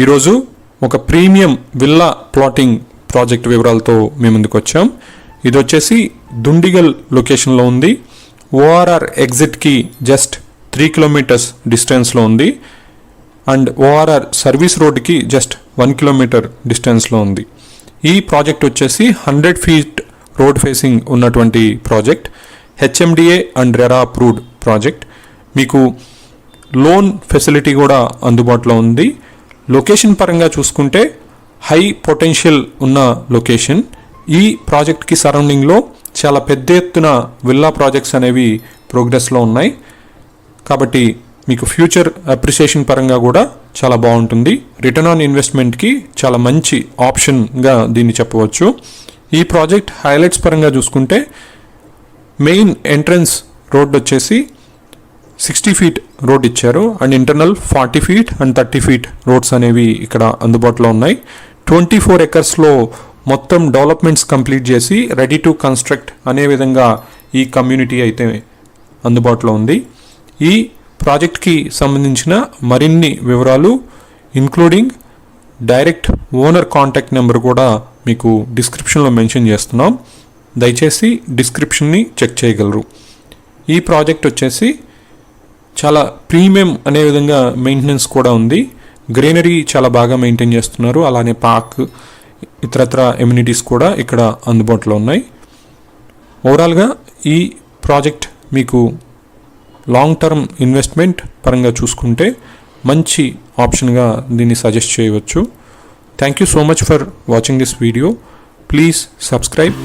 ఈరోజు ఒక premium villa plotting project వివరాలతో మేము ముందుకు వచ్చాం. ఇది వచ్చేసి దుండిగల్ లొకేషన్లో ఉంది. ఓఆర్ఆర్ ఎగ్జిట్కి జస్ట్ 3 కిలోమీటర్స్ డిస్టెన్స్లో ఉంది. అండ్ ఓఆర్ఆర్ సర్వీస్ రోడ్కి జస్ట్ 1 కిలోమీటర్ డిస్టెన్స్లో ఉంది. ఈ ప్రాజెక్ట్ వచ్చేసి 100 ఫీట్ రోడ్ ఫేసింగ్ ఉన్నటువంటి project. HMDA and RERA approved project. మీకు లోన్ ఫెసిలిటీ కూడా అందుబాటులో ఉంది. లొకేషన్ పరంగా చూసుకుంటే హై పొటెన్షియల్ ఉన్న లొకేషన్. ఈ ప్రాజెక్ట్కి సరౌండింగ్లో చాలా పెద్ద ఎత్తున విల్లా ప్రాజెక్ట్స్ అనేవి ప్రోగ్రెస్లో ఉన్నాయి. కాబట్టి మీకు ఫ్యూచర్ అప్రిసియేషన్ పరంగా కూడా చాలా బాగుంటుంది. రిటర్న్ ఆన్ ఇన్వెస్ట్మెంట్కి చాలా మంచి ఆప్షన్గా దీన్ని చెప్పవచ్చు. ఈ ప్రాజెక్ట్ హైలైట్స్ పరంగా చూసుకుంటే మెయిన్ ఎంట్రన్స్ రోడ్ వచ్చేసి 60 ఫీట్ రోడ్ ఇచ్చారు. And internal 40 feet and 30 feet roads అనేవి ఇక్కడ అందుబాటులో ఉన్నాయి. 24 ఎకర్స్లో మొత్తం డెవలప్మెంట్స్ కంప్లీట్ చేసి రెడీ టు కన్స్ట్రక్ట్ అనే విధంగా ఈ కమ్యూనిటీ అయితే అందుబాటులో ఉంది. ఈ ప్రాజెక్ట్కి సంబంధించిన మరిన్ని వివరాలు including direct owner contact number కూడా మీకు డిస్క్రిప్షన్లో మెన్షన్ చేస్తున్నాం. దయచేసి డిస్క్రిప్షన్ని చెక్ చేయగలరు. ఈ ప్రాజెక్ట్ వచ్చేసి చాలా ప్రీమియం అనే విధంగా మెయింటెనెన్స్ కూడా ఉంది. గ్రీనరీ చాలా బాగా మెయింటైన్ చేస్తున్నారు. అలానే పార్క్ ఇతరత్ర ఎమ్యూనిటీస్ కూడా ఇక్కడ అందుబాటులో ఉన్నాయి. ఓవరాల్గా ఈ ప్రాజెక్ట్ మీకు లాంగ్ టర్మ్ ఇన్వెస్ట్మెంట్ పరంగా చూసుకుంటే మంచి ఆప్షన్గా దీన్ని సజెస్ట్ చేయవచ్చు. Thank you so much for watching this video. Please subscribe.